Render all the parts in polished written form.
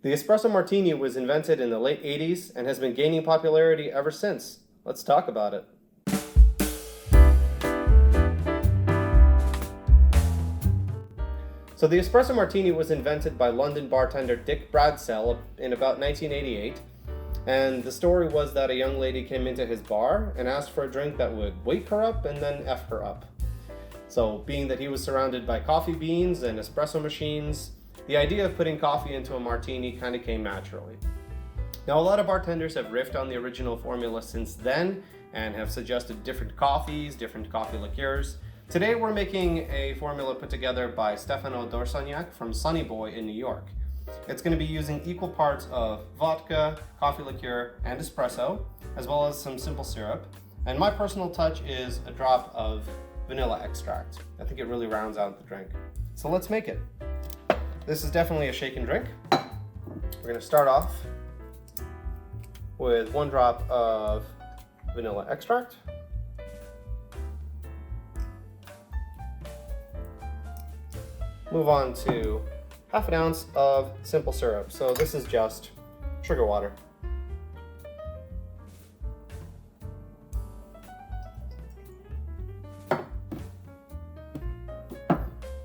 The Espresso Martini was invented in the late 80s and has been gaining popularity ever since. Let's talk about it. So the Espresso Martini was invented by London bartender Dick Bradsell in about 1988. And the story was that a young lady came into his bar and asked for a drink that would wake her up and then F her up. So being that he was surrounded by coffee beans and espresso machines, the idea of putting coffee into a martini kind of came naturally. Now, a lot of bartenders have riffed on the original formula since then and have suggested different coffees, different coffee liqueurs. Today we're making a formula put together by Stefano Dorsognac from Sunny Boy in New York. It's going to be using equal parts of vodka, coffee liqueur, and espresso, as well as some simple syrup. And my personal touch is a drop of vanilla extract. I think it really rounds out the drink. So let's make it. This is definitely a shake and drink. We're going to start off with 1 drop of vanilla extract. Move on to 1/2 ounce of simple syrup. So this is just sugar water.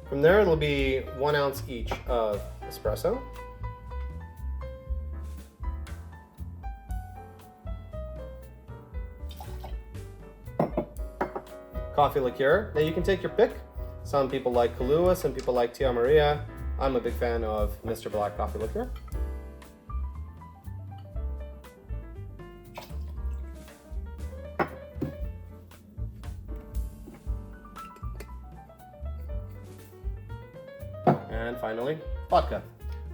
From there, it'll be 1 ounce each of espresso. Coffee liqueur. Now you can take your pick. Some people like Kahlua, some people like Tia Maria. I'm a big fan of Mr. Black coffee liqueur. And finally, vodka.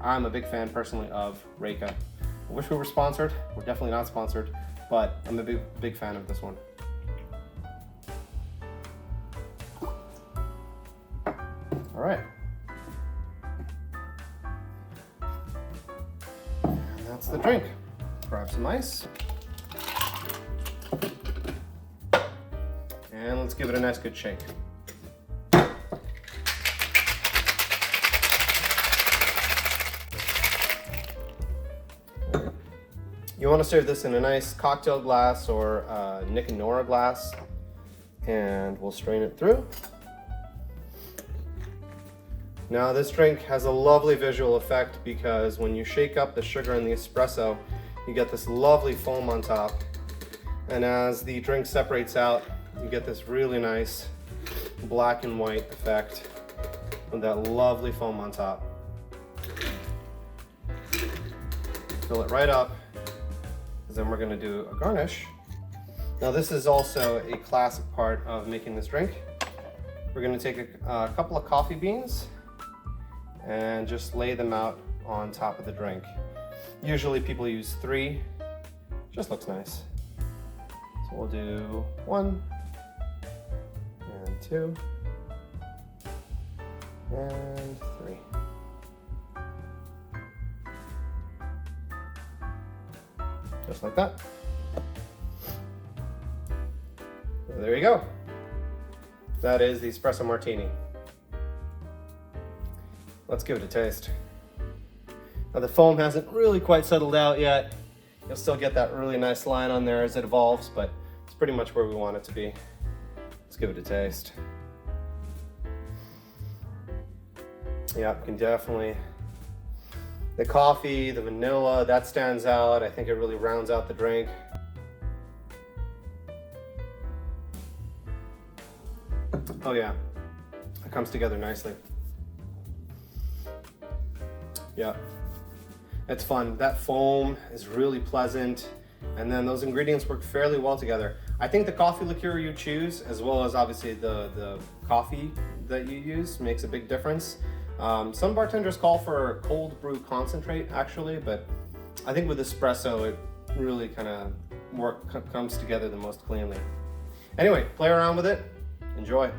I'm a big fan personally of Reyka. I wish we were sponsored. We're definitely not sponsored, but I'm a big fan of this one. All right. And that's the drink. Grab some ice. And let's give it a nice good shake. You want to serve this in a nice cocktail glass or a Nick and Nora glass, and we'll strain it through. Now this drink has a lovely visual effect because when you shake up the sugar in the espresso, you get this lovely foam on top. And as the drink separates out, you get this really nice black and white effect with that lovely foam on top. Fill it right up. Then we're going to do a garnish. Now this is also a classic part of making this drink. We're going to take a couple of coffee beans and just lay them out on top of the drink. Usually people use 3, just looks nice. So we'll do 1 and 2 and 3. Just like that. So there you go. That is the Espresso Martini. Let's give it a taste. Now the foam hasn't really quite settled out yet. You'll still get that really nice line on there as it evolves, but it's pretty much where we want it to be. Let's give it a taste. Yeah, you can definitely, the coffee, the vanilla, that stands out. I think it really rounds out the drink. Oh yeah, it comes together nicely. Yeah, it's fun. That foam is really pleasant, and then those ingredients work fairly well together. I think the coffee liqueur you choose, as well as obviously the coffee that you use, makes a big difference. Some bartenders call for cold brew concentrate actually, but I think with espresso it really kind of comes together the most cleanly. Anyway, play around with it, enjoy.